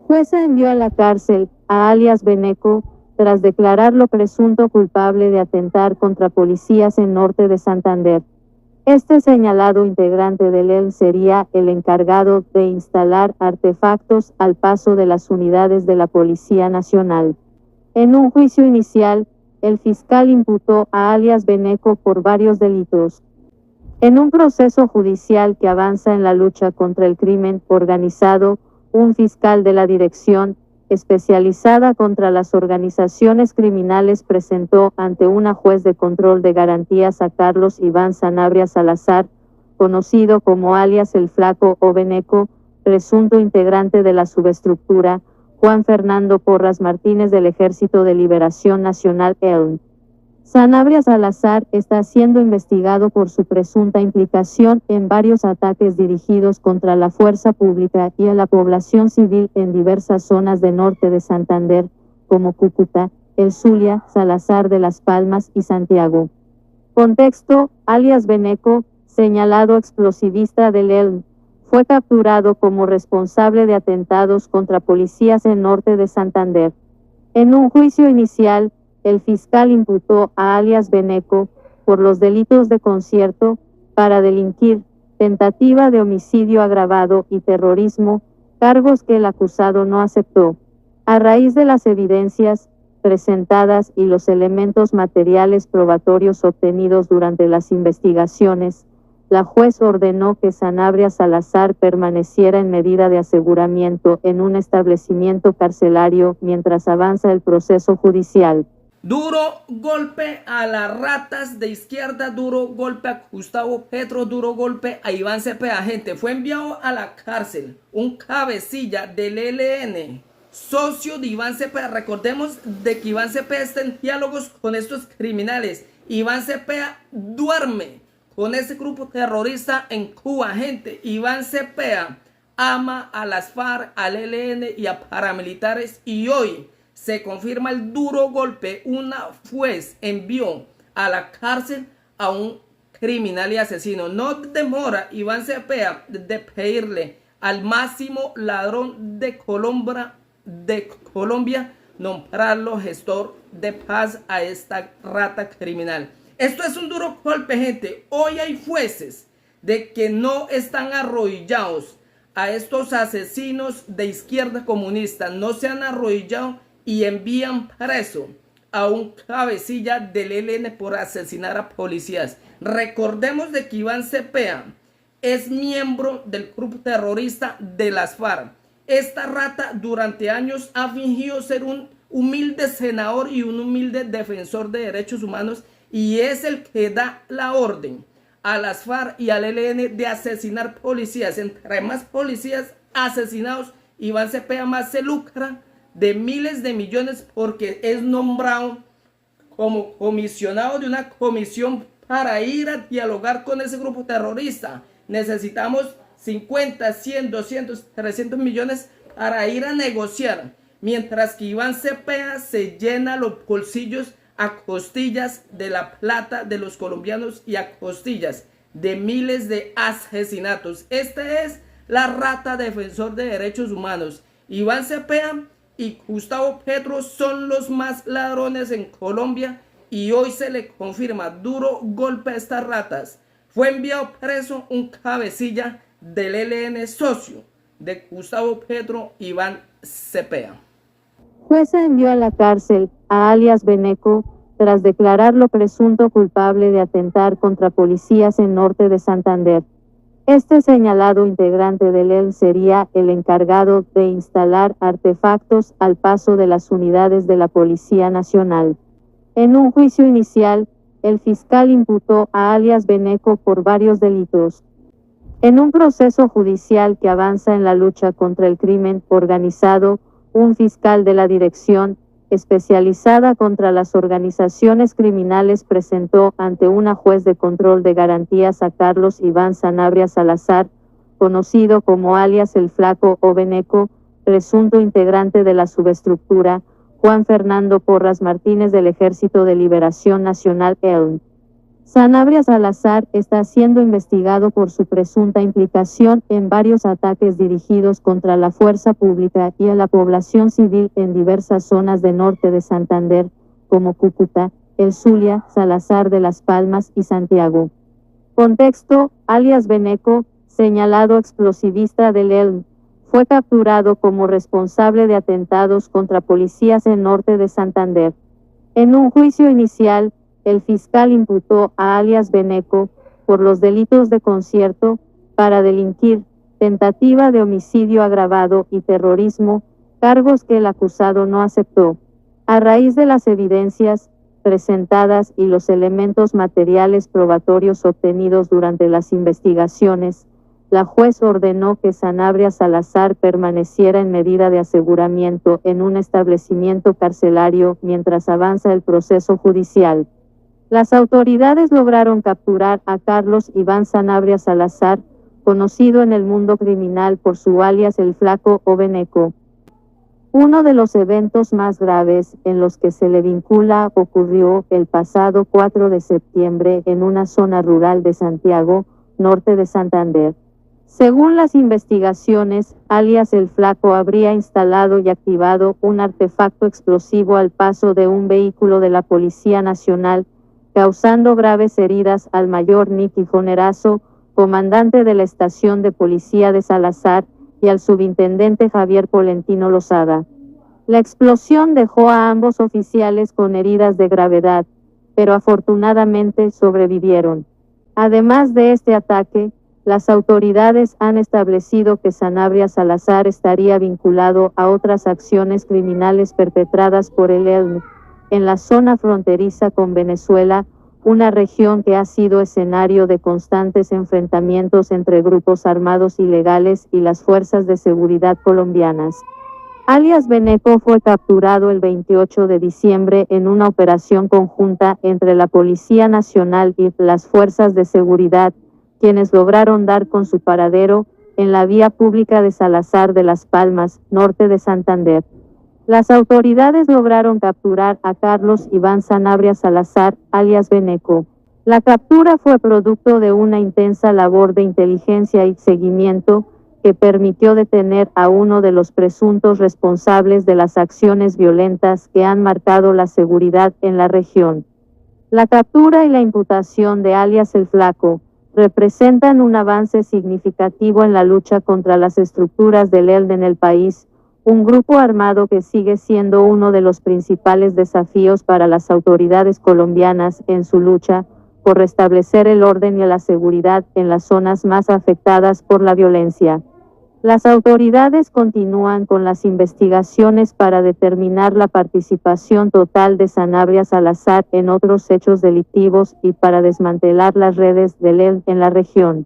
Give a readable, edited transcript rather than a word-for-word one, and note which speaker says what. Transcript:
Speaker 1: Jueza envió a la cárcel a alias Beneco tras declararlo presunto culpable de atentar contra policías en norte de Santander. Este señalado integrante del ELN sería el encargado de instalar artefactos al paso de las unidades de la Policía Nacional. En un juicio inicial, el fiscal imputó a alias Beneco por varios delitos. En un proceso judicial que avanza en la lucha contra el crimen organizado, un fiscal de la Dirección Especializada contra las Organizaciones Criminales presentó ante una juez de control de garantías a Carlos Iván Sanabria Salazar, conocido como alias El Flaco o Beneco, presunto integrante de la subestructura, Juan Fernando Porras Martínez del Ejército de Liberación Nacional ELN. Sanabria Salazar está siendo investigado por su presunta implicación en varios ataques dirigidos contra la fuerza pública y a la población civil en diversas zonas de norte de Santander, como Cúcuta, El Zulia, Salazar de las Palmas y Santiago. Contexto: alias Beneco, señalado explosivista del ELN, fue capturado como responsable de atentados contra policías en norte de Santander. En un juicio inicial, el fiscal imputó a alias Beneco por los delitos de concierto para delinquir, tentativa de homicidio agravado y terrorismo, cargos que el acusado no aceptó. A raíz de las evidencias presentadas y los elementos materiales probatorios obtenidos durante las investigaciones, la juez ordenó que Sanabria Salazar permaneciera en medida de aseguramiento en un establecimiento carcelario mientras avanza el proceso judicial.
Speaker 2: Duro golpe a las ratas de izquierda, duro golpe a Gustavo Petro, duro golpe a Iván Cepeda. Gente, fue enviado a la cárcel un cabecilla del ELN, socio de Iván Cepeda. Recordemos de que Iván Cepeda está en diálogos con estos criminales. Iván Cepeda duerme con ese grupo terrorista en Cuba. Gente, Iván Cepeda ama a las FARC, al ELN y a paramilitares, y hoy se confirma el duro golpe. Una juez envió a la cárcel a un criminal y asesino. No demora Iván Cepeda de pedirle al máximo ladrón de Colombia nombrarlo gestor de paz a esta rata criminal. Esto es un duro golpe, gente. Hoy hay jueces de que no están arrodillados a estos asesinos de izquierda comunista. No se han arrodillado y envían preso a un cabecilla del ELN por asesinar a policías. Recordemos de que Iván Cepeda es miembro del grupo terrorista de las FARC. Esta rata durante años ha fingido ser un humilde senador y un humilde defensor de derechos humanos, y es el que da la orden a las FARC y al ELN de asesinar policías. Entre más policías asesinados, Iván Cepeda más se lucra de miles de millones, porque es nombrado como comisionado de una comisión para ir a dialogar con ese grupo terrorista. Necesitamos 50, 100, 200, 300 millones para ir a negociar, mientras que Iván Cepeda se llena los bolsillos a costillas de la plata de los colombianos y a costillas de miles de asesinatos. Esta es la rata defensor de derechos humanos. Iván Cepeda y Gustavo Petro son los más ladrones en Colombia, y hoy se le confirma duro golpe a estas ratas. Fue enviado preso un cabecilla del ELN, socio de Gustavo Petro, Iván Cepeda.
Speaker 1: Jueza envió a la cárcel a alias Beneco tras declararlo presunto culpable de atentar contra policías en norte de Santander. Este señalado integrante del ELN sería el encargado de instalar artefactos al paso de las unidades de la Policía Nacional. En un juicio inicial, el fiscal imputó a alias Beneco por varios delitos. En un proceso judicial que avanza en la lucha contra el crimen organizado, un fiscal de la Dirección Especializada contra las Organizaciones Criminales presentó ante una juez de control de garantías a Carlos Iván Sanabria Salazar, conocido como alias El Flaco o Beneco, presunto integrante de la subestructura, Juan Fernando Porras Martínez del Ejército de Liberación Nacional ELN. Sanabria Salazar está siendo investigado por su presunta implicación en varios ataques dirigidos contra la fuerza pública y a la población civil en diversas zonas del norte de Santander, como Cúcuta, El Zulia, Salazar de las Palmas y Santiago. Contexto: alias Beneco, señalado explosivista del ELN, fue capturado como responsable de atentados contra policías en norte de Santander. En un juicio inicial, el fiscal imputó a alias Beneco por los delitos de concierto para delinquir, tentativa de homicidio agravado y terrorismo, cargos que el acusado no aceptó. A raíz de las evidencias presentadas y los elementos materiales probatorios obtenidos durante las investigaciones, la juez ordenó que Sanabria Salazar permaneciera en medida de aseguramiento en un establecimiento carcelario mientras avanza el proceso judicial. Las autoridades lograron capturar a Carlos Iván Sanabria Salazar, conocido en el mundo criminal por su alias El Flaco o Beneco. Uno de los eventos más graves en los que se le vincula ocurrió el pasado 4 de septiembre en una zona rural de Santiago, norte de Santander. Según las investigaciones, alias El Flaco habría instalado y activado un artefacto explosivo al paso de un vehículo de la Policía Nacional, causando graves heridas al mayor Nicky Fonerazo, comandante de la estación de policía de Salazar, y al subintendente Javier Polentino Lozada. La explosión dejó a ambos oficiales con heridas de gravedad, pero afortunadamente sobrevivieron. Además de este ataque, las autoridades han establecido que Sanabria Salazar estaría vinculado a otras acciones criminales perpetradas por el ELN en la zona fronteriza con Venezuela, una región que ha sido escenario de constantes enfrentamientos entre grupos armados ilegales y las fuerzas de seguridad colombianas. Alias Beneco fue capturado el 28 de diciembre en una operación conjunta entre la Policía Nacional y las fuerzas de seguridad, quienes lograron dar con su paradero en la vía pública de Salazar de las Palmas, norte de Santander. Las autoridades lograron capturar a Carlos Iván Sanabria Salazar, alias Beneco. La captura fue producto de una intensa labor de inteligencia y seguimiento que permitió detener a uno de los presuntos responsables de las acciones violentas que han marcado la seguridad en la región. La captura y la imputación de alias El Flaco representan un avance significativo en la lucha contra las estructuras del ELN en el país, un grupo armado que sigue siendo uno de los principales desafíos para las autoridades colombianas en su lucha por restablecer el orden y la seguridad en las zonas más afectadas por la violencia. Las autoridades continúan con las investigaciones para determinar la participación total de Sanabria Salazar en otros hechos delictivos y para desmantelar las redes del ELN en la región.